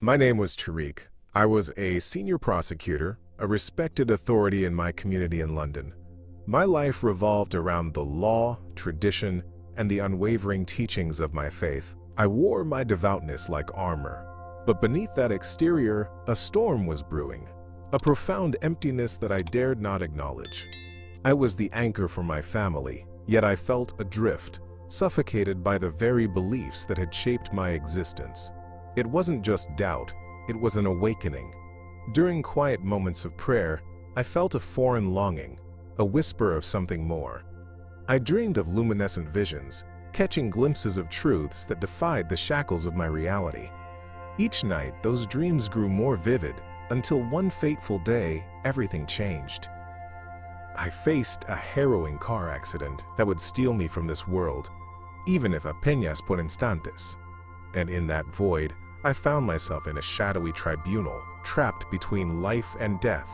My name was Tariq. I was a senior prosecutor, a respected authority in my community in London. My life revolved around the law, tradition, and the unwavering teachings of my faith. I wore my devoutness like armor, but beneath that exterior, a storm was brewing, a profound emptiness that I dared not acknowledge. I was the anchor for my family, yet I felt adrift, suffocated by the very beliefs that had shaped my existence. It wasn't just doubt, it was an awakening. During quiet moments of prayer, I felt a foreign longing, a whisper of something more. I dreamed of luminescent visions, catching glimpses of truths that defied the shackles of my reality. Each night, those dreams grew more vivid, until one fateful day, everything changed. I faced a harrowing car accident that would steal me from this world, even if apenas por instantes. And in that void, I found myself in a shadowy tribunal, trapped between life and death.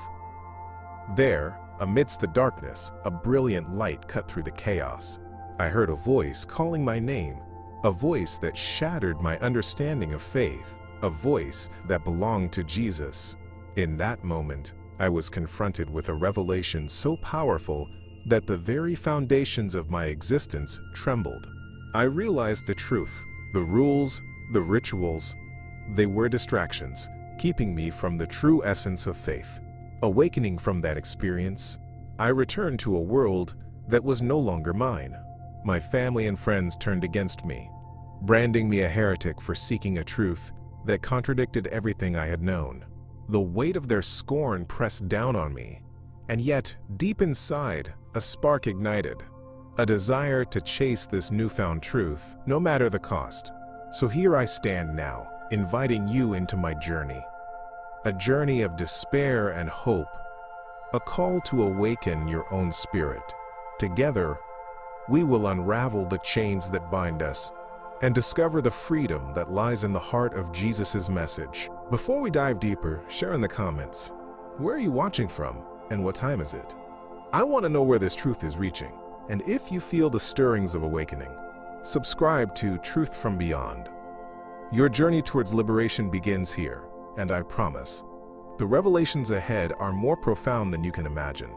There, amidst the darkness, a brilliant light cut through the chaos. I heard a voice calling my name, a voice that shattered my understanding of faith, a voice that belonged to Jesus. In that moment, I was confronted with a revelation so powerful that the very foundations of my existence trembled. I realized the truth. The rules, the rituals, they were distractions, keeping me from the true essence of faith. Awakening from that experience, I returned to a world that was no longer mine. My family and friends turned against me, branding me a heretic for seeking a truth that contradicted everything I had known. The weight of their scorn pressed down on me, and yet, deep inside, a spark ignited. A desire to chase this newfound truth, no matter the cost. So here I stand now, inviting you into my journey. A journey of despair and hope. A call to awaken your own spirit. Together, we will unravel the chains that bind us and discover the freedom that lies in the heart of Jesus' message. Before we dive deeper, share in the comments, where are you watching from and what time is it? I want to know where this truth is reaching. And if you feel the stirrings of awakening, subscribe to Truth from Beyond. Your journey towards liberation begins here, and I promise, the revelations ahead are more profound than you can imagine.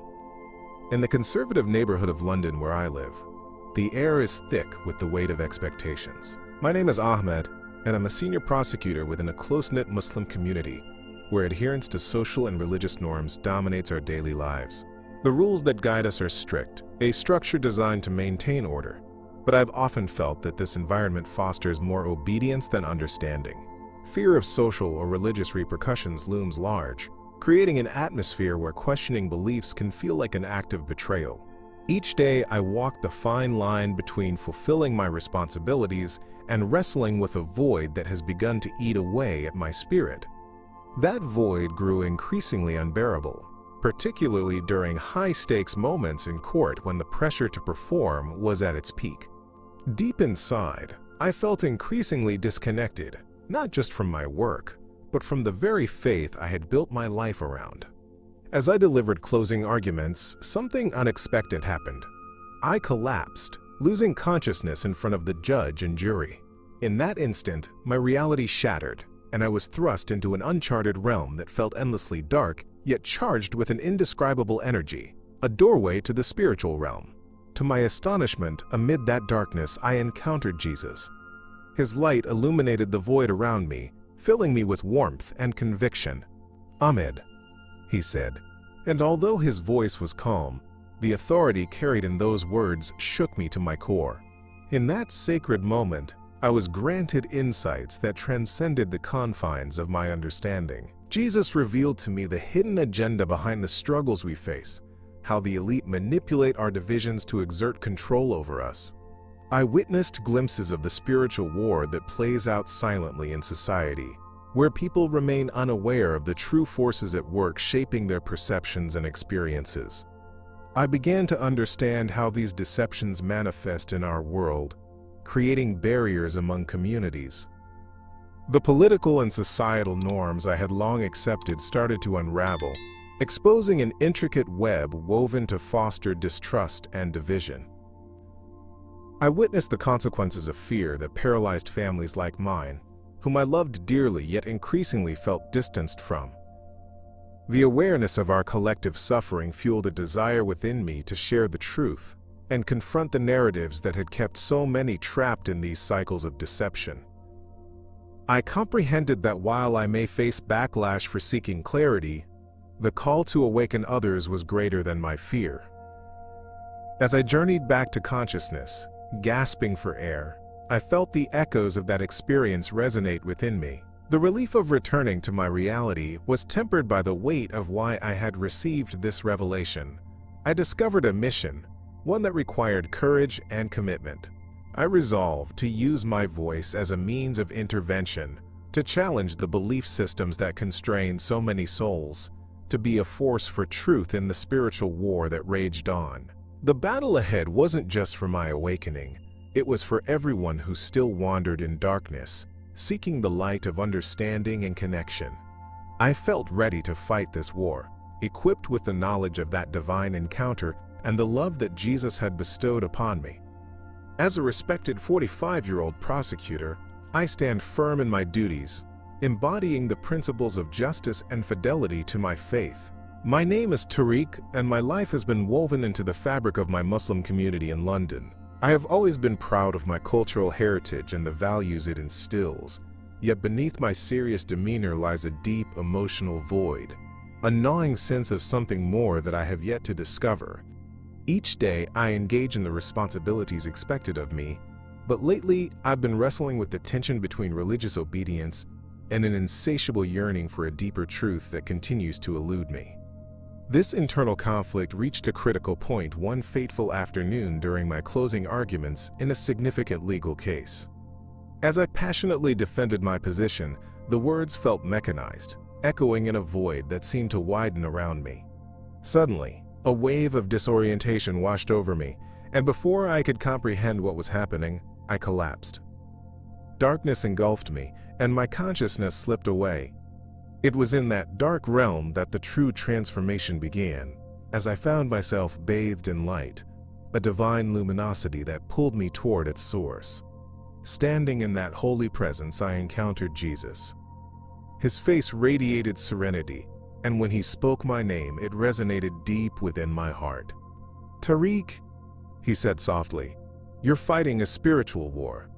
In the conservative neighborhood of London where I live, the air is thick with the weight of expectations. My name is Ahmed, and I'm a senior prosecutor within a close-knit Muslim community where adherence to social and religious norms dominates our daily lives. The rules that guide us are strict, a structure designed to maintain order, but I've often felt that this environment fosters more obedience than understanding. Fear of social or religious repercussions looms large, creating an atmosphere where questioning beliefs can feel like an act of betrayal. Each day I walk the fine line between fulfilling my responsibilities and wrestling with a void that has begun to eat away at my spirit. That void grew increasingly unbearable, particularly during high-stakes moments in court when the pressure to perform was at its peak. Deep inside, I felt increasingly disconnected, not just from my work, but from the very faith I had built my life around. As I delivered closing arguments, something unexpected happened. I collapsed, losing consciousness in front of the judge and jury. In that instant, my reality shattered, and I was thrust into an uncharted realm that felt endlessly dark, yet charged with an indescribable energy, a doorway to the spiritual realm. To my astonishment, amid that darkness, I encountered Jesus. His light illuminated the void around me, filling me with warmth and conviction. "Ahmed," he said, and although his voice was calm, the authority carried in those words shook me to my core. In that sacred moment, I was granted insights that transcended the confines of my understanding. Jesus revealed to me the hidden agenda behind the struggles we face, how the elite manipulate our divisions to exert control over us. I witnessed glimpses of the spiritual war that plays out silently in society, where people remain unaware of the true forces at work shaping their perceptions and experiences. I began to understand how these deceptions manifest in our world, creating barriers among communities. The political and societal norms I had long accepted started to unravel, exposing an intricate web woven to foster distrust and division. I witnessed the consequences of fear that paralyzed families like mine, whom I loved dearly yet increasingly felt distanced from. The awareness of our collective suffering fueled a desire within me to share the truth and confront the narratives that had kept so many trapped in these cycles of deception. I comprehended that while I may face backlash for seeking clarity, the call to awaken others was greater than my fear. As I journeyed back to consciousness, gasping for air, I felt the echoes of that experience resonate within me. The relief of returning to my reality was tempered by the weight of why I had received this revelation. I discovered a mission, one that required courage and commitment. I resolved to use my voice as a means of intervention, to challenge the belief systems that constrain so many souls, to be a force for truth in the spiritual war that raged on. The battle ahead wasn't just for my awakening, it was for everyone who still wandered in darkness, seeking the light of understanding and connection. I felt ready to fight this war, equipped with the knowledge of that divine encounter and the love that Jesus had bestowed upon me. As a respected 45-year-old prosecutor, I stand firm in my duties, embodying the principles of justice and fidelity to my faith. My name is Tariq, and my life has been woven into the fabric of my Muslim community in London. I have always been proud of my cultural heritage and the values it instills, yet beneath my serious demeanor lies a deep emotional void, a gnawing sense of something more that I have yet to discover. Each day I engage in the responsibilities expected of me, but lately I've been wrestling with the tension between religious obedience and an insatiable yearning for a deeper truth that continues to elude me. This internal conflict reached a critical point one fateful afternoon during my closing arguments in a significant legal case. As I passionately defended my position, the words felt mechanized, echoing in a void that seemed to widen around me. Suddenly, a wave of disorientation washed over me, and before I could comprehend what was happening, I collapsed. Darkness engulfed me, and my consciousness slipped away. It was in that dark realm that the true transformation began, as I found myself bathed in light, a divine luminosity that pulled me toward its source. Standing in that holy presence, I encountered Jesus. His face radiated serenity, and when he spoke my name, it resonated deep within my heart. "Tariq," he said softly, "you're fighting a spiritual war."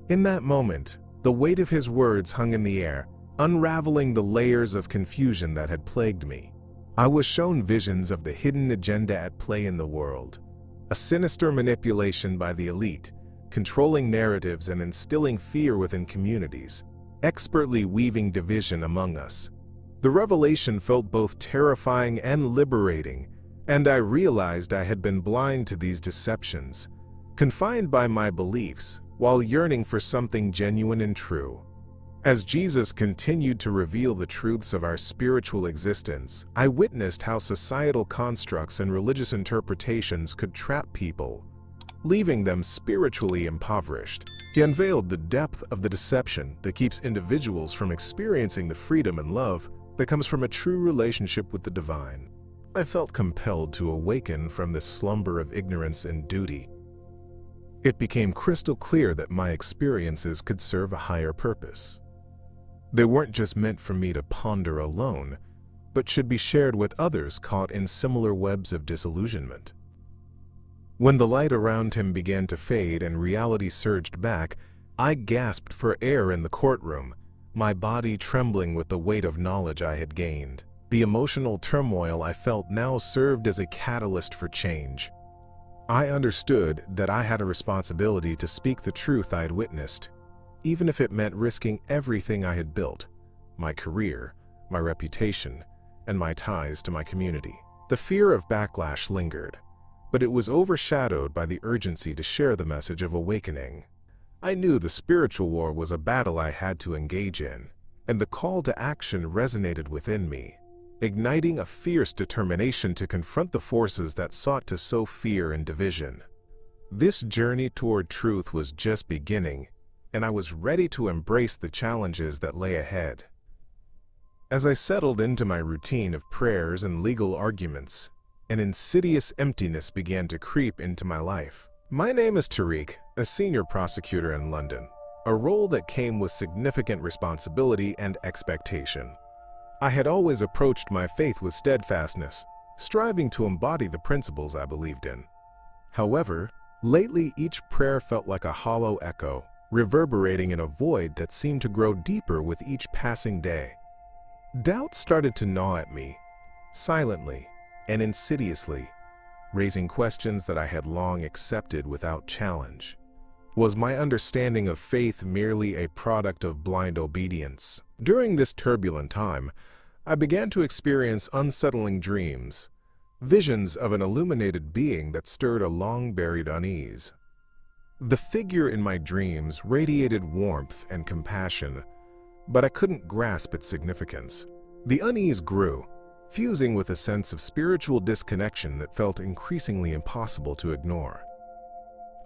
In that moment, the weight of his words hung in the air, unraveling the layers of confusion that had plagued me. I was shown visions of the hidden agenda at play in the world, a sinister manipulation by the elite, controlling narratives and instilling fear within communities, expertly weaving division among us. The revelation felt both terrifying and liberating, and I realized I had been blind to these deceptions, confined by my beliefs, while yearning for something genuine and true. As Jesus continued to reveal the truths of our spiritual existence, I witnessed how societal constructs and religious interpretations could trap people, leaving them spiritually impoverished. He unveiled the depth of the deception that keeps individuals from experiencing the freedom and love that comes from a true relationship with the divine. I felt compelled to awaken from this slumber of ignorance and duty. It became crystal clear that my experiences could serve a higher purpose. They weren't just meant for me to ponder alone, but should be shared with others caught in similar webs of disillusionment. When the light around him began to fade and reality surged back, I gasped for air in the courtroom, my body trembling with the weight of knowledge I had gained. The emotional turmoil I felt now served as a catalyst for change. I understood that I had a responsibility to speak the truth I had witnessed, even if it meant risking everything I had built, my career, my reputation, and my ties to my community. The fear of backlash lingered, but it was overshadowed by the urgency to share the message of awakening. I knew the spiritual war was a battle I had to engage in, and the call to action resonated within me, igniting a fierce determination to confront the forces that sought to sow fear and division. This journey toward truth was just beginning, and I was ready to embrace the challenges that lay ahead. As I settled into my routine of prayers and legal arguments, an insidious emptiness began to creep into my life. My name is Tariq, a senior prosecutor in London. a role that came with significant responsibility and expectation. I had always approached my faith with steadfastness, striving to embody the principles I believed in. However, lately each prayer felt like a hollow echo, reverberating in a void that seemed to grow deeper with each passing day. Doubt started to gnaw at me, silently and insidiously, raising questions that I had long accepted without challenge. Was my understanding of faith merely a product of blind obedience? During this turbulent time, I began to experience unsettling dreams, visions of an illuminated being that stirred a long-buried unease. The figure in my dreams radiated warmth and compassion, but I couldn't grasp its significance. The unease grew, fusing with a sense of spiritual disconnection that felt increasingly impossible to ignore.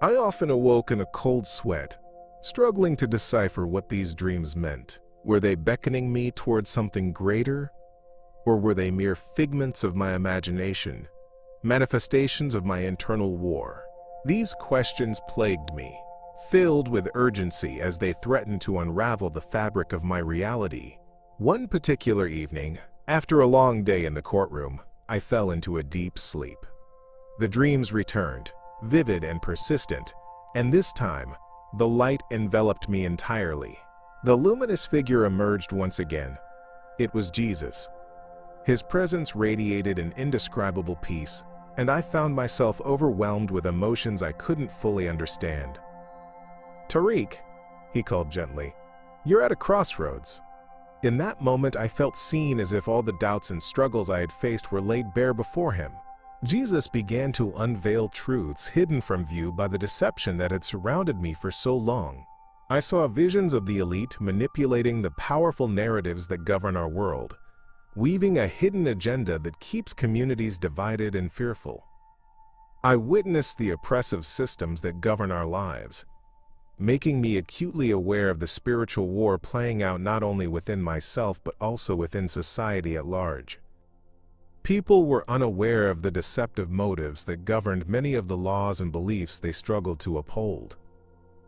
I often awoke in a cold sweat, struggling to decipher what these dreams meant. Were they beckoning me towards something greater, or were they mere figments of my imagination, manifestations of my internal war? These questions plagued me, filled with urgency as they threatened to unravel the fabric of my reality. One particular evening, after a long day in the courtroom, I fell into a deep sleep. The dreams returned, vivid and persistent, and this time, the light enveloped me entirely. The luminous figure emerged once again. It was Jesus. His presence radiated an indescribable peace, and I found myself overwhelmed with emotions I couldn't fully understand. "Tariq," he called gently, "you're at a crossroads." In that moment, I felt seen, as if all the doubts and struggles I had faced were laid bare before him. Jesus began to unveil truths hidden from view by the deception that had surrounded me for so long. I saw visions of the elite manipulating the powerful narratives that govern our world, weaving a hidden agenda that keeps communities divided and fearful. I witnessed the oppressive systems that govern our lives, making me acutely aware of the spiritual war playing out not only within myself but also within society at large. People were unaware of the deceptive motives that governed many of the laws and beliefs they struggled to uphold.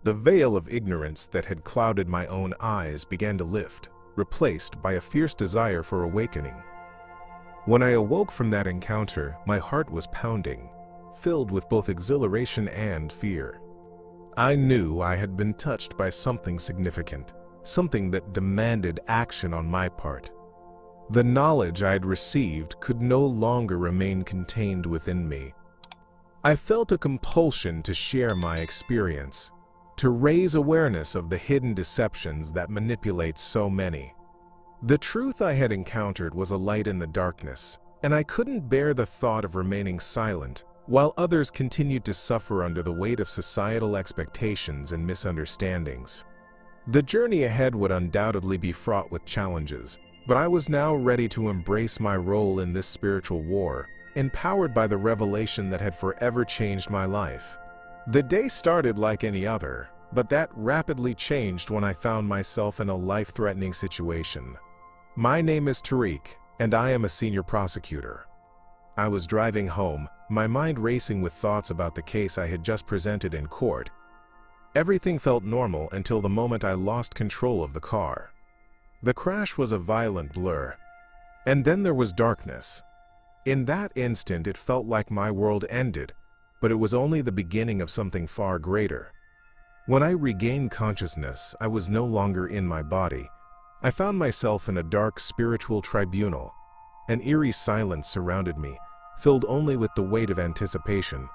The veil of ignorance that had clouded my own eyes began to lift, replaced by a fierce desire for awakening. When I awoke from that encounter, my heart was pounding, filled with both exhilaration and fear. I knew I had been touched by something significant, something that demanded action on my part. The knowledge I had received could no longer remain contained within me. I felt a compulsion to share my experience, to raise awareness of the hidden deceptions that manipulate so many. The truth I had encountered was a light in the darkness, and I couldn't bear the thought of remaining silent while others continued to suffer under the weight of societal expectations and misunderstandings. The journey ahead would undoubtedly be fraught with challenges, but I was now ready to embrace my role in this spiritual war, empowered by the revelation that had forever changed my life. The day started like any other, but that rapidly changed when I found myself in a life-threatening situation. My name is Tariq, and I am a senior prosecutor. I was driving home, my mind racing with thoughts about the case I had just presented in court. Everything felt normal until the moment I lost control of the car. The crash was a violent blur, and then there was darkness. In that instant, it felt like my world ended, but it was only the beginning of something far greater. When I regained consciousness, I was no longer in my body. I found myself in a dark spiritual tribunal. An eerie silence surrounded me, filled only with the weight of anticipation.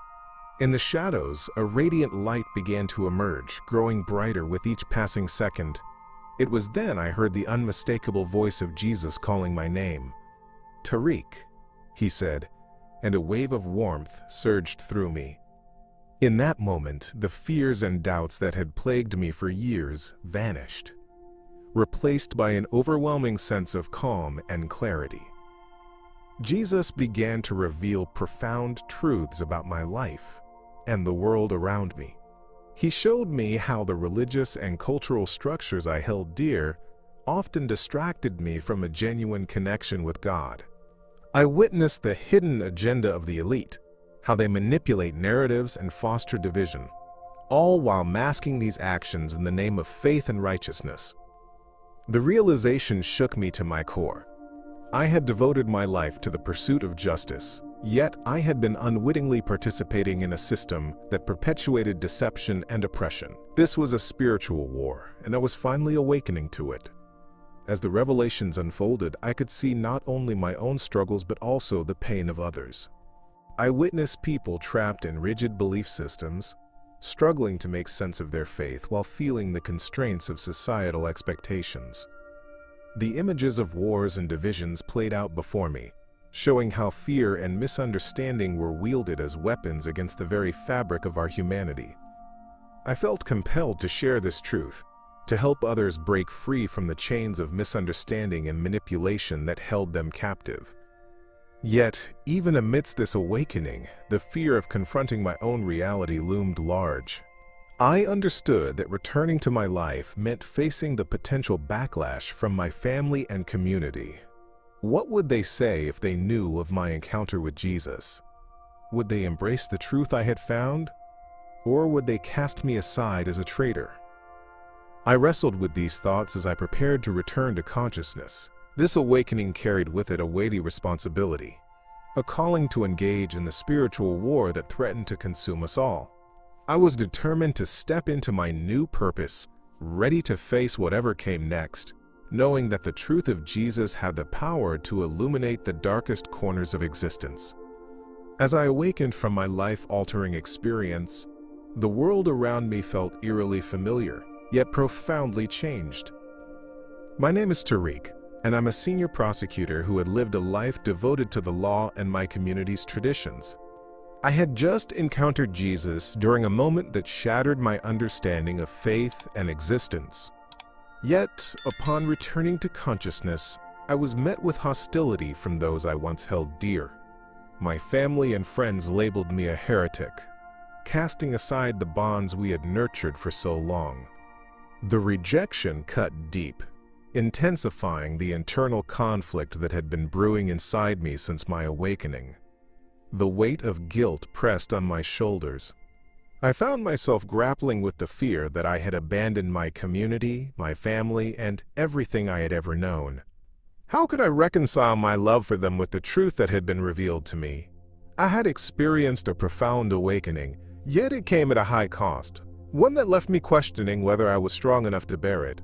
In the shadows, a radiant light began to emerge, growing brighter with each passing second. It was then I heard the unmistakable voice of Jesus calling my name. "Tariq," he said, and a wave of warmth surged through me. In that moment, the fears and doubts that had plagued me for years vanished, replaced by an overwhelming sense of calm and clarity. Jesus began to reveal profound truths about my life and the world around me. He showed me how the religious and cultural structures I held dear often distracted me from a genuine connection with God. I witnessed the hidden agenda of the elite, how they manipulate narratives and foster division, all while masking these actions in the name of faith and righteousness. The realization shook me to my core. I had devoted my life to the pursuit of justice, yet I had been unwittingly participating in a system that perpetuated deception and oppression. This was a spiritual war, and I was finally awakening to it. As the revelations unfolded, I could see not only my own struggles but also the pain of others. I witnessed people trapped in rigid belief systems, struggling to make sense of their faith while feeling the constraints of societal expectations. The images of wars and divisions played out before me, showing how fear and misunderstanding were wielded as weapons against the very fabric of our humanity. I felt compelled to share this truth, to help others break free from the chains of misunderstanding and manipulation that held them captive. Yet, even amidst this awakening, the fear of confronting my own reality loomed large. I understood that returning to my life meant facing the potential backlash from my family and community. What would they say if they knew of my encounter with Jesus? Would they embrace the truth I had found? Or would they cast me aside as a traitor? I wrestled with these thoughts as I prepared to return to consciousness. This awakening carried with it a weighty responsibility, a calling to engage in the spiritual war that threatened to consume us all. I was determined to step into my new purpose, ready to face whatever came next, knowing that the truth of Jesus had the power to illuminate the darkest corners of existence. As I awakened from my life-altering experience, the world around me felt eerily familiar, yet profoundly changed. My name is Tariq, and I'm a senior prosecutor who had lived a life devoted to the law and my community's traditions. I had just encountered Jesus during a moment that shattered my understanding of faith and existence. Yet, upon returning to consciousness, I was met with hostility from those I once held dear. My family and friends labeled me a heretic, casting aside the bonds we had nurtured for so long. The rejection cut deep, intensifying the internal conflict that had been brewing inside me since my awakening. The weight of guilt pressed on my shoulders. I found myself grappling with the fear that I had abandoned my community, my family, and everything I had ever known. How could I reconcile my love for them with the truth that had been revealed to me? I had experienced a profound awakening, yet it came at a high cost, one that left me questioning whether I was strong enough to bear it.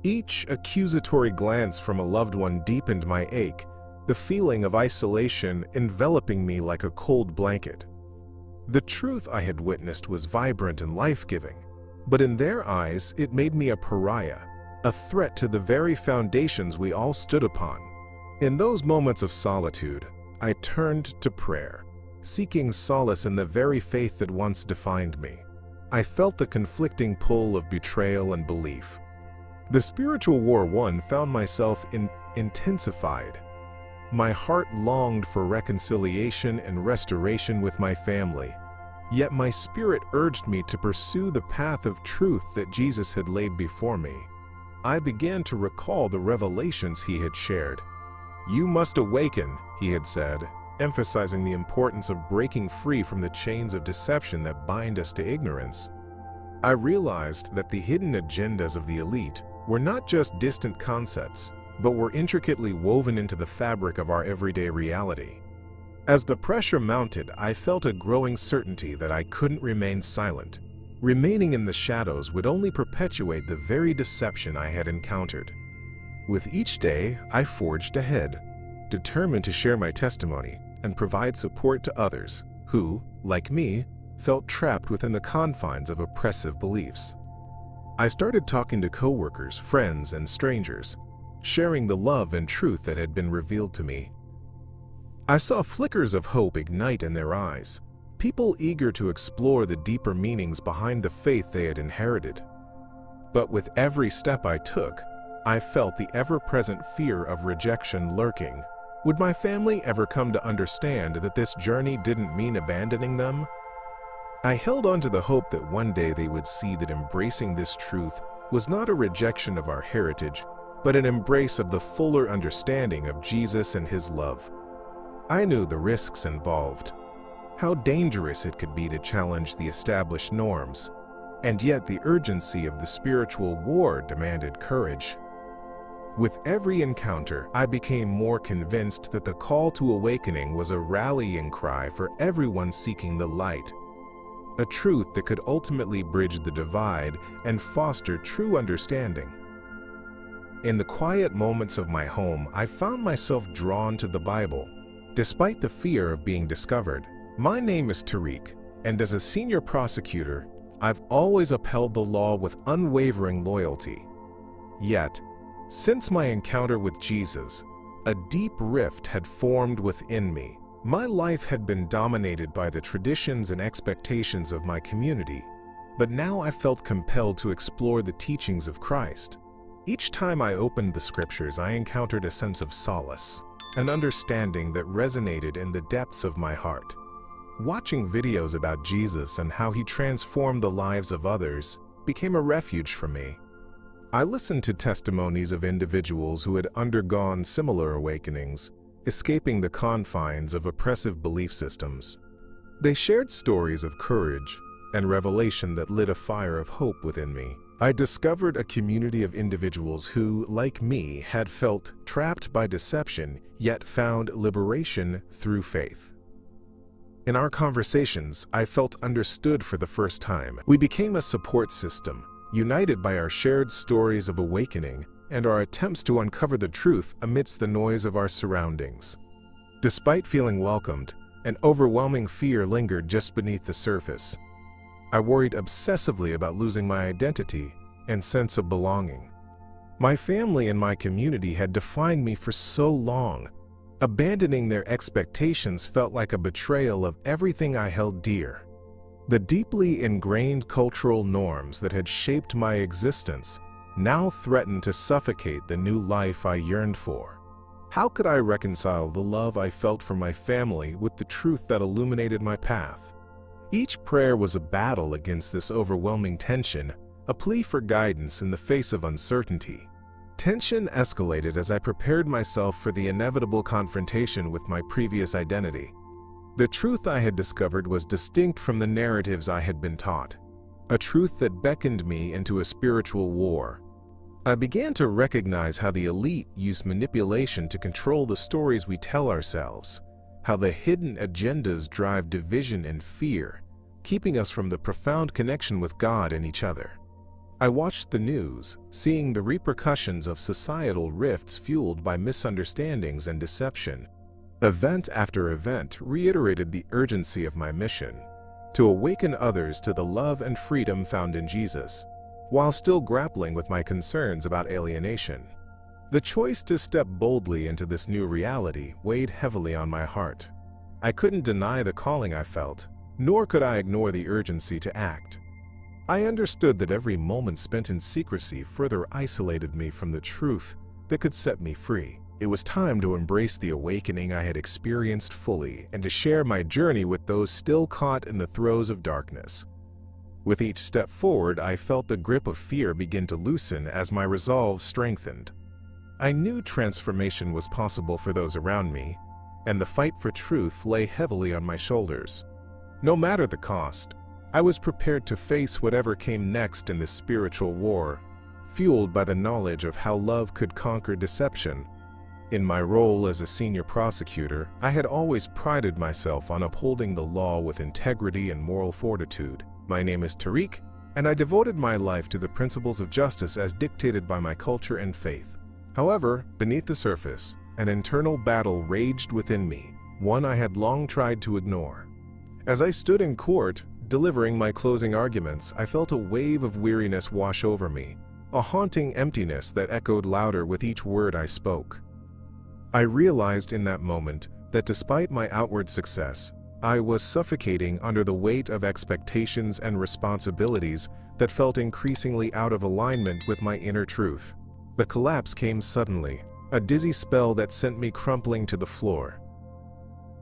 Each accusatory glance from a loved one deepened my ache, the feeling of isolation enveloping me like a cold blanket. The truth I had witnessed was vibrant and life-giving, but in their eyes it made me a pariah, a threat to the very foundations we all stood upon. In those moments of solitude, I turned to prayer, seeking solace in the very faith that once defined me. I felt the conflicting pull of betrayal and belief. The spiritual war won found myself intensified. My heart longed for reconciliation and restoration with my family, yet my spirit urged me to pursue the path of truth that Jesus had laid before me. I began to recall the revelations he had shared. "You must awaken," he had said, emphasizing the importance of breaking free from the chains of deception that bind us to ignorance. I realized that the hidden agendas of the elite were not just distant concepts, but were intricately woven into the fabric of our everyday reality. As the pressure mounted, I felt a growing certainty that I couldn't remain silent. Remaining in the shadows would only perpetuate the very deception I had encountered. With each day, I forged ahead, determined to share my testimony and provide support to others who, like me, felt trapped within the confines of oppressive beliefs. I started talking to coworkers, friends, and strangers, sharing the love and truth that had been revealed to me. I saw flickers of hope ignite in their eyes, people eager to explore the deeper meanings behind the faith they had inherited. But with every step I took, I felt the ever-present fear of rejection lurking. Would my family ever come to understand that this journey didn't mean abandoning them? I held on to the hope that one day they would see that embracing this truth was not a rejection of our heritage, but an embrace of the fuller understanding of Jesus and his love. I knew the risks involved, how dangerous it could be to challenge the established norms, and yet the urgency of the spiritual war demanded courage. With every encounter, I became more convinced that the call to awakening was a rallying cry for everyone seeking the light, a truth that could ultimately bridge the divide and foster true understanding. In the quiet moments of my home, I found myself drawn to the Bible. Despite the fear of being discovered, my name is Tariq, and as a senior prosecutor, I've always upheld the law with unwavering loyalty. Yet, since my encounter with Jesus, a deep rift had formed within me. My life had been dominated by the traditions and expectations of my community, but now I felt compelled to explore the teachings of Christ. Each time I opened the scriptures, I encountered a sense of solace, an understanding that resonated in the depths of my heart. Watching videos about Jesus and how he transformed the lives of others became a refuge for me. I listened to testimonies of individuals who had undergone similar awakenings, escaping the confines of oppressive belief systems. They shared stories of courage and revelation that lit a fire of hope within me. I discovered a community of individuals who, like me, had felt trapped by deception, yet found liberation through faith. In our conversations, I felt understood for the first time. We became a support system, united by our shared stories of awakening and our attempts to uncover the truth amidst the noise of our surroundings. Despite feeling welcomed, an overwhelming fear lingered just beneath the surface. I worried obsessively about losing my identity and sense of belonging. My family and my community had defined me for so long. Abandoning their expectations felt like a betrayal of everything I held dear. The deeply ingrained cultural norms that had shaped my existence now threatened to suffocate the new life I yearned for. How could I reconcile the love I felt for my family with the truth that illuminated my path? Each prayer was a battle against this overwhelming tension, a plea for guidance in the face of uncertainty. Tension escalated as I prepared myself for the inevitable confrontation with my previous identity. The truth I had discovered was distinct from the narratives I had been taught, a truth that beckoned me into a spiritual war. I began to recognize how the elite use manipulation to control the stories we tell ourselves, how the hidden agendas drive division and fear, keeping us from the profound connection with God and each other. I watched the news, seeing the repercussions of societal rifts fueled by misunderstandings and deception. Event after event reiterated the urgency of my mission, to awaken others to the love and freedom found in Jesus, while still grappling with my concerns about alienation. The choice to step boldly into this new reality weighed heavily on my heart. I couldn't deny the calling I felt, nor could I ignore the urgency to act. I understood that every moment spent in secrecy further isolated me from the truth that could set me free. It was time to embrace the awakening I had experienced fully and to share my journey with those still caught in the throes of darkness. With each step forward, I felt the grip of fear begin to loosen as my resolve strengthened. I knew transformation was possible for those around me, and the fight for truth lay heavily on my shoulders. No matter the cost, I was prepared to face whatever came next in this spiritual war, fueled by the knowledge of how love could conquer deception. In my role as a senior prosecutor, I had always prided myself on upholding the law with integrity and moral fortitude. My name is Tariq, and I devoted my life to the principles of justice as dictated by my culture and faith. However, beneath the surface, an internal battle raged within me, one I had long tried to ignore. As I stood in court, delivering my closing arguments, I felt a wave of weariness wash over me, a haunting emptiness that echoed louder with each word I spoke. I realized in that moment that despite my outward success, I was suffocating under the weight of expectations and responsibilities that felt increasingly out of alignment with my inner truth. The collapse came suddenly, a dizzy spell that sent me crumpling to the floor.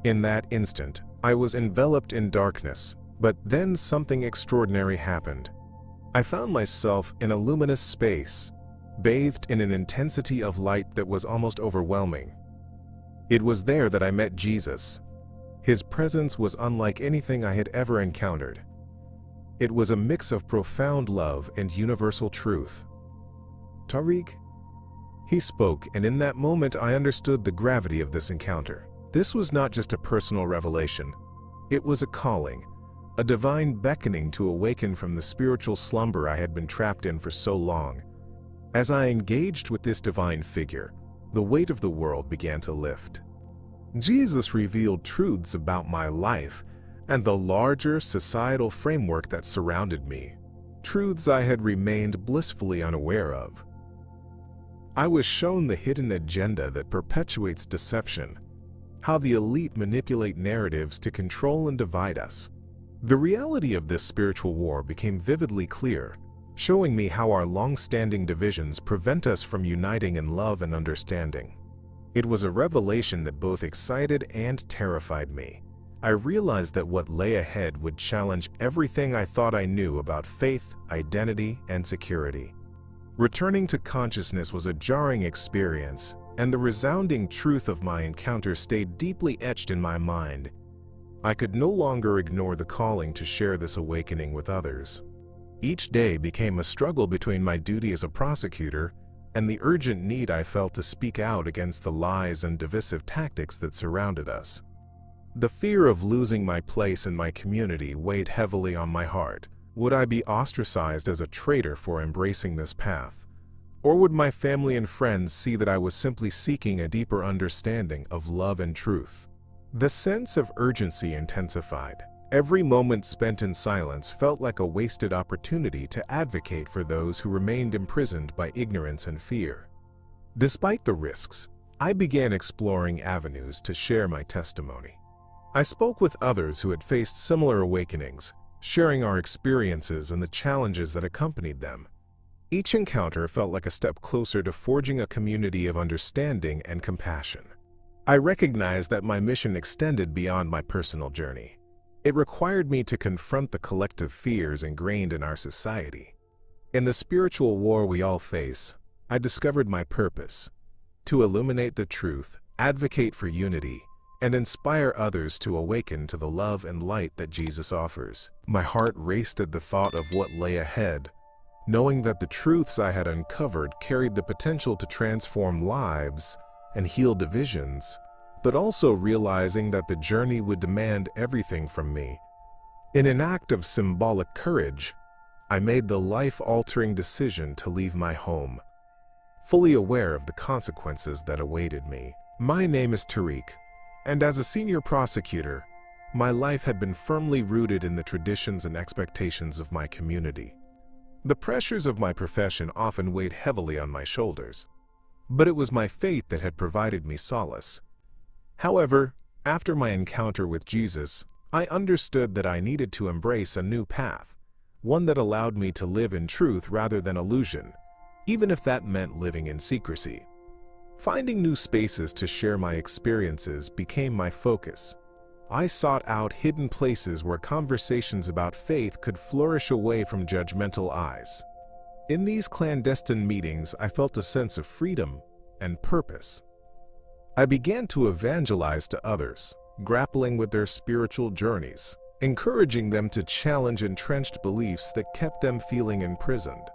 In that instant, I was enveloped in darkness, but then something extraordinary happened. I found myself in a luminous space, bathed in an intensity of light that was almost overwhelming. It was there that I met Jesus. His presence was unlike anything I had ever encountered. It was a mix of profound love and universal truth. "Tariq," he spoke, and in that moment I understood the gravity of this encounter. This was not just a personal revelation. It was a calling, a divine beckoning to awaken from the spiritual slumber I had been trapped in for so long. As I engaged with this divine figure, the weight of the world began to lift. Jesus revealed truths about my life and the larger societal framework that surrounded me, truths I had remained blissfully unaware of. I was shown the hidden agenda that perpetuates deception, how the elite manipulate narratives to control and divide us. The reality of this spiritual war became vividly clear, showing me how our long-standing divisions prevent us from uniting in love and understanding. It was a revelation that both excited and terrified me. I realized that what lay ahead would challenge everything I thought I knew about faith, identity, and security. Returning to consciousness was a jarring experience, and the resounding truth of my encounter stayed deeply etched in my mind. I could no longer ignore the calling to share this awakening with others. Each day became a struggle between my duty as a prosecutor and the urgent need I felt to speak out against the lies and divisive tactics that surrounded us. The fear of losing my place in my community weighed heavily on my heart. Would I be ostracized as a traitor for embracing this path? Or would my family and friends see that I was simply seeking a deeper understanding of love and truth? The sense of urgency intensified. Every moment spent in silence felt like a wasted opportunity to advocate for those who remained imprisoned by ignorance and fear. Despite the risks, I began exploring avenues to share my testimony. I spoke with others who had faced similar awakenings, sharing our experiences and the challenges that accompanied them. Each encounter felt like a step closer to forging a community of understanding and compassion. I recognized that my mission extended beyond my personal journey. It required me to confront the collective fears ingrained in our society. In the spiritual war we all face, I discovered my purpose: to illuminate the truth, advocate for unity, and inspire others to awaken to the love and light that Jesus offers. My heart raced at the thought of what lay ahead, knowing that the truths I had uncovered carried the potential to transform lives and heal divisions, but also realizing that the journey would demand everything from me. In an act of symbolic courage, I made the life-altering decision to leave my home, fully aware of the consequences that awaited me. My name is Tariq, and as a senior prosecutor, my life had been firmly rooted in the traditions and expectations of my community. The pressures of my profession often weighed heavily on my shoulders, but it was my faith that had provided me solace. However, after my encounter with Jesus, I understood that I needed to embrace a new path, one that allowed me to live in truth rather than illusion, even if that meant living in secrecy. Finding new spaces to share my experiences became my focus. I sought out hidden places where conversations about faith could flourish away from judgmental eyes. In these clandestine meetings, I felt a sense of freedom and purpose. I began to evangelize to others, grappling with their spiritual journeys, encouraging them to challenge entrenched beliefs that kept them feeling imprisoned.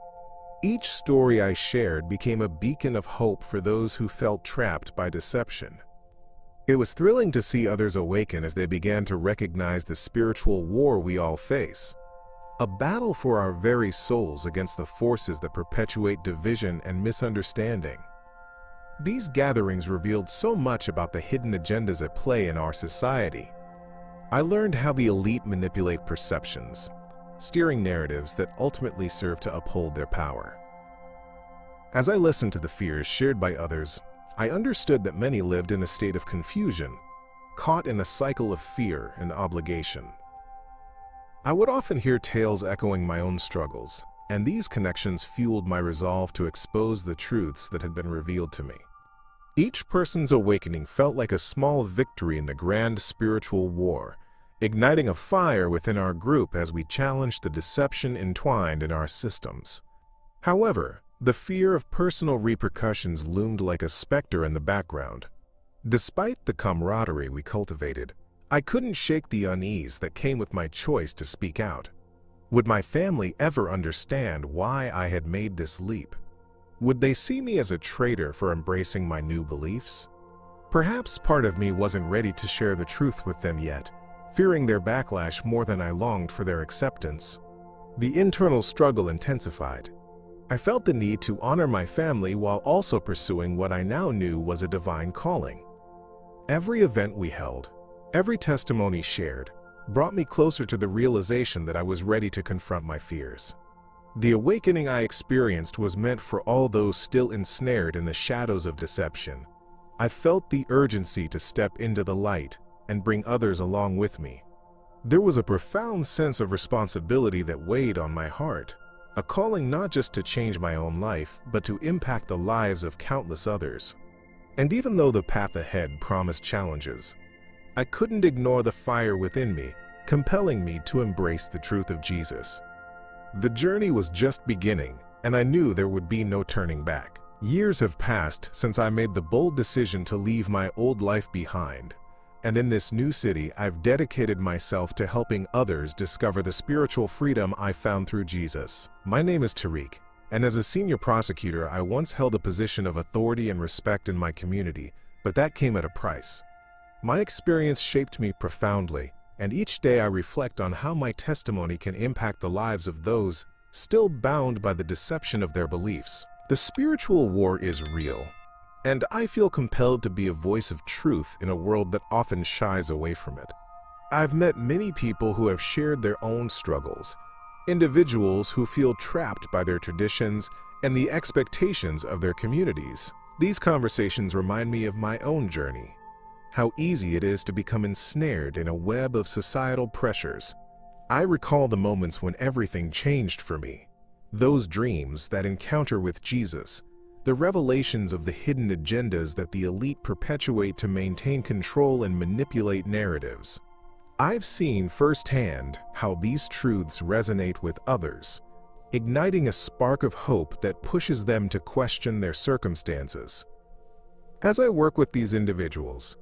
Each story I shared became a beacon of hope for those who felt trapped by deception. It was thrilling to see others awaken as they began to recognize the spiritual war we all face, a battle for our very souls against the forces that perpetuate division and misunderstanding. These gatherings revealed so much about the hidden agendas at play in our society. I learned how the elite manipulate perceptions, steering narratives that ultimately serve to uphold their power. As I listened to the fears shared by others, I understood that many lived in a state of confusion, caught in a cycle of fear and obligation. I would often hear tales echoing my own struggles, and these connections fueled my resolve to expose the truths that had been revealed to me. Each person's awakening felt like a small victory in the grand spiritual war, igniting a fire within our group as we challenged the deception entwined in our systems. However, the fear of personal repercussions loomed like a specter in the background. Despite the camaraderie we cultivated, I couldn't shake the unease that came with my choice to speak out. Would my family ever understand why I had made this leap? Would they see me as a traitor for embracing my new beliefs? Perhaps part of me wasn't ready to share the truth with them yet, fearing their backlash more than I longed for their acceptance. The internal struggle intensified. I felt the need to honor my family while also pursuing what I now knew was a divine calling. Every event we held, every testimony shared, brought me closer to the realization that I was ready to confront my fears. The awakening I experienced was meant for all those still ensnared in the shadows of deception. I felt the urgency to step into the light and bring others along with me. There was a profound sense of responsibility that weighed on my heart, a calling not just to change my own life, but to impact the lives of countless others. And even though the path ahead promised challenges, I couldn't ignore the fire within me, compelling me to embrace the truth of Jesus. The journey was just beginning, and I knew there would be no turning back. Years have passed since I made the bold decision to leave my old life behind, and in this new city, I've dedicated myself to helping others discover the spiritual freedom I found through Jesus. My name is Tariq, and as a senior prosecutor, I once held a position of authority and respect in my community, but that came at a price. My experience shaped me profoundly, and each day I reflect on how my testimony can impact the lives of those still bound by the deception of their beliefs. The spiritual war is real, and I feel compelled to be a voice of truth in a world that often shies away from it. I've met many people who have shared their own struggles, individuals who feel trapped by their traditions and the expectations of their communities. These conversations remind me of my own journey, how easy it is to become ensnared in a web of societal pressures. I recall the moments when everything changed for me. Those dreams, that encounter with Jesus, the revelations of the hidden agendas that the elite perpetuate to maintain control and manipulate narratives. I've seen firsthand how these truths resonate with others, igniting a spark of hope that pushes them to question their circumstances. As I work with these individuals,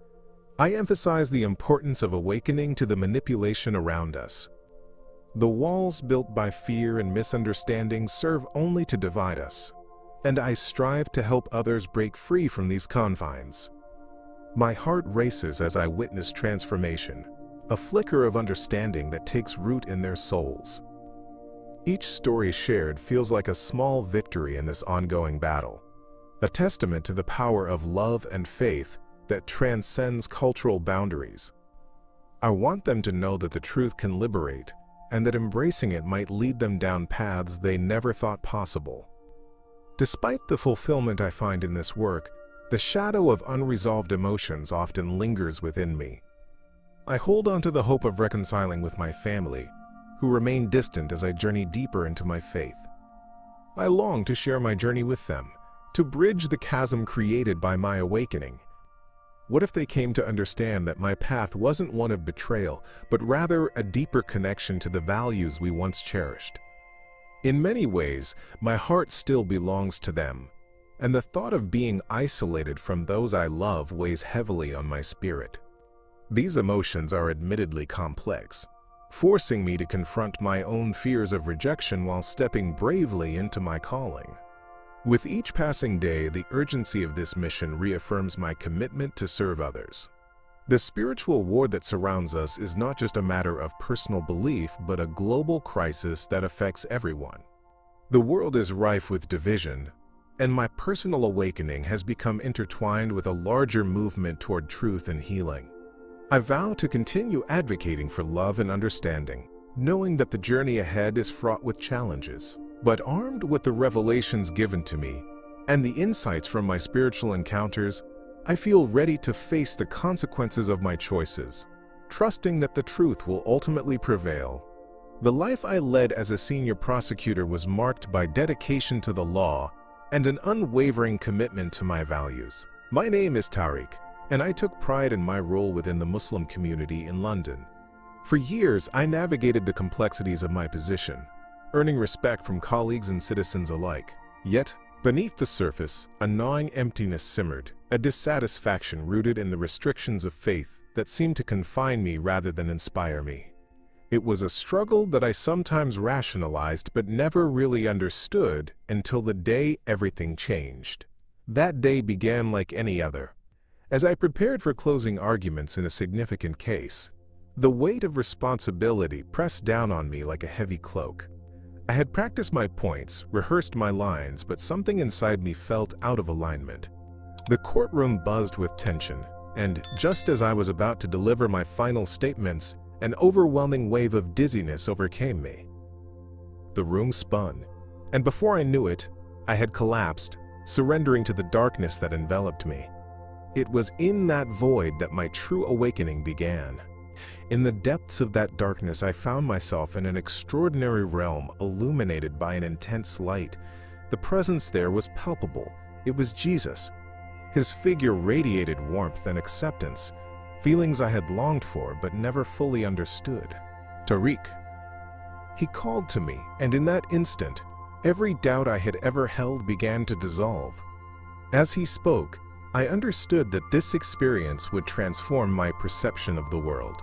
I emphasize the importance of awakening to the manipulation around us. The walls built by fear and misunderstanding serve only to divide us, and I strive to help others break free from these confines. My heart races as I witness transformation, a flicker of understanding that takes root in their souls. Each story shared feels like a small victory in this ongoing battle, a testament to the power of love and faith that transcends cultural boundaries. I want them to know that the truth can liberate, and that embracing it might lead them down paths they never thought possible. Despite the fulfillment I find in this work, the shadow of unresolved emotions often lingers within me. I hold on to the hope of reconciling with my family, who remain distant as I journey deeper into my faith. I long to share my journey with them, to bridge the chasm created by my awakening. What if they came to understand that my path wasn't one of betrayal, but rather a deeper connection to the values we once cherished? In many ways, my heart still belongs to them, and the thought of being isolated from those I love weighs heavily on my spirit. These emotions are admittedly complex, forcing me to confront my own fears of rejection while stepping bravely into my calling. With each passing day, the urgency of this mission reaffirms my commitment to serve others. The spiritual war that surrounds us is not just a matter of personal belief, but a global crisis that affects everyone. The world is rife with division, and my personal awakening has become intertwined with a larger movement toward truth and healing. I vow to continue advocating for love and understanding, knowing that the journey ahead is fraught with challenges. But armed with the revelations given to me and the insights from my spiritual encounters, I feel ready to face the consequences of my choices, trusting that the truth will ultimately prevail. The life I led as a senior prosecutor was marked by dedication to the law and an unwavering commitment to my values. My name is Tariq, and I took pride in my role within the Muslim community in London. For years, I navigated the complexities of my position, earning respect from colleagues and citizens alike. Yet, beneath the surface, a gnawing emptiness simmered, a dissatisfaction rooted in the restrictions of faith that seemed to confine me rather than inspire me. It was a struggle that I sometimes rationalized but never really understood until the day everything changed. That day began like any other. As I prepared for closing arguments in a significant case, the weight of responsibility pressed down on me like a heavy cloak. I had practiced my points, rehearsed my lines, but something inside me felt out of alignment. The courtroom buzzed with tension, and just as I was about to deliver my final statements, an overwhelming wave of dizziness overcame me. The room spun, and before I knew it, I had collapsed, surrendering to the darkness that enveloped me. It was in that void that my true awakening began. In the depths of that darkness, I found myself in an extraordinary realm illuminated by an intense light. The presence there was palpable. It was Jesus. His figure radiated warmth and acceptance, feelings I had longed for but never fully understood. Tariq. He called to me, and in that instant, every doubt I had ever held began to dissolve. As he spoke, I understood that this experience would transform my perception of the world.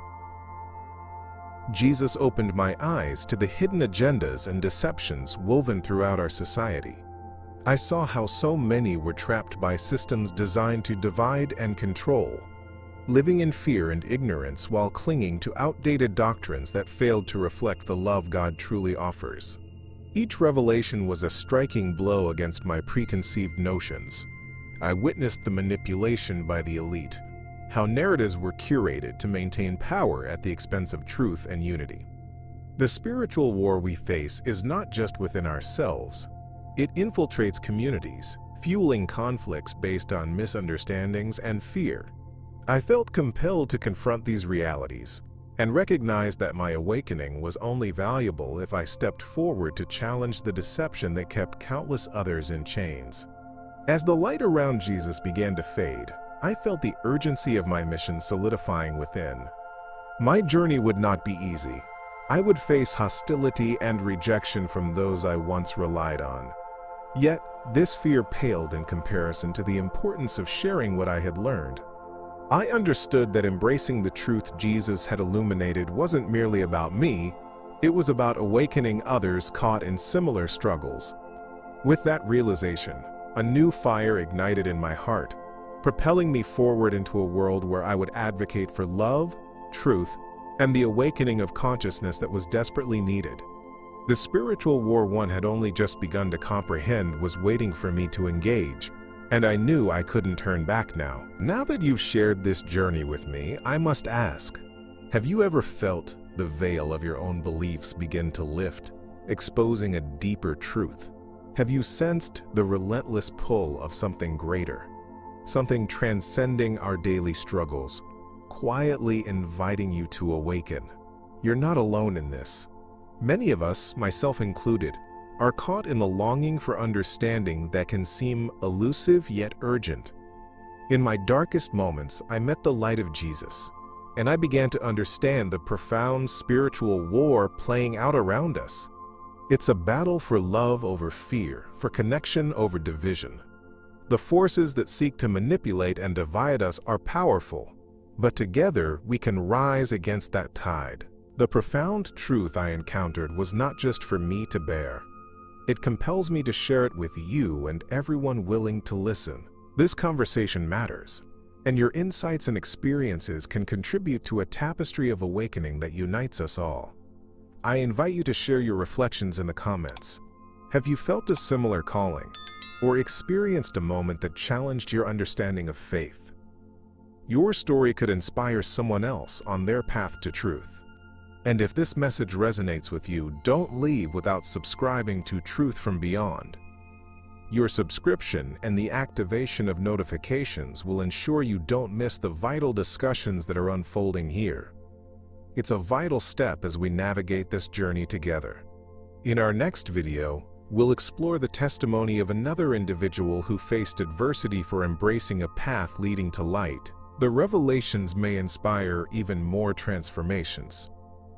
Jesus opened my eyes to the hidden agendas and deceptions woven throughout our society. I saw how so many were trapped by systems designed to divide and control, living in fear and ignorance while clinging to outdated doctrines that failed to reflect the love God truly offers. Each revelation was a striking blow against my preconceived notions. I witnessed the manipulation by the elite, how narratives were curated to maintain power at the expense of truth and unity. The spiritual war we face is not just within ourselves. It infiltrates communities, fueling conflicts based on misunderstandings and fear. I felt compelled to confront these realities and recognized that my awakening was only valuable if I stepped forward to challenge the deception that kept countless others in chains. As the light around Jesus began to fade, I felt the urgency of my mission solidifying within. My journey would not be easy. I would face hostility and rejection from those I once relied on. Yet, this fear paled in comparison to the importance of sharing what I had learned. I understood that embracing the truth Jesus had illuminated wasn't merely about me, it was about awakening others caught in similar struggles. With that realization, a new fire ignited in my heart, propelling me forward into a world where I would advocate for love, truth, and the awakening of consciousness that was desperately needed. The spiritual war one had only just begun to comprehend was waiting for me to engage, and I knew I couldn't turn back now. Now that you've shared this journey with me, I must ask, have you ever felt the veil of your own beliefs begin to lift, exposing a deeper truth? Have you sensed the relentless pull of something greater, something transcending our daily struggles, quietly inviting you to awaken? You're not alone in this. Many of us, myself included, are caught in a longing for understanding that can seem elusive yet urgent. In my darkest moments, I met the light of Jesus, and I began to understand the profound spiritual war playing out around us. It's a battle for love over fear, for connection over division. The forces that seek to manipulate and divide us are powerful, but together we can rise against that tide. The profound truth I encountered was not just for me to bear. It compels me to share it with you and everyone willing to listen. This conversation matters, and your insights and experiences can contribute to a tapestry of awakening that unites us all. I invite you to share your reflections in the comments. Have you felt a similar calling, or experienced a moment that challenged your understanding of faith? Your story could inspire someone else on their path to truth. And if this message resonates with you, don't leave without subscribing to Truth from Beyond. Your subscription and the activation of notifications will ensure you don't miss the vital discussions that are unfolding here. It's a vital step as we navigate this journey together. In our next video, we'll explore the testimony of another individual who faced adversity for embracing a path leading to light. The revelations may inspire even more transformations.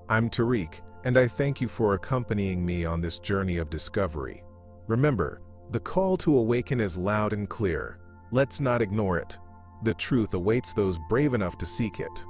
I'm Tariq, and I thank you for accompanying me on this journey of discovery. Remember, the call to awaken is loud and clear. Let's not ignore it. The truth awaits those brave enough to seek it.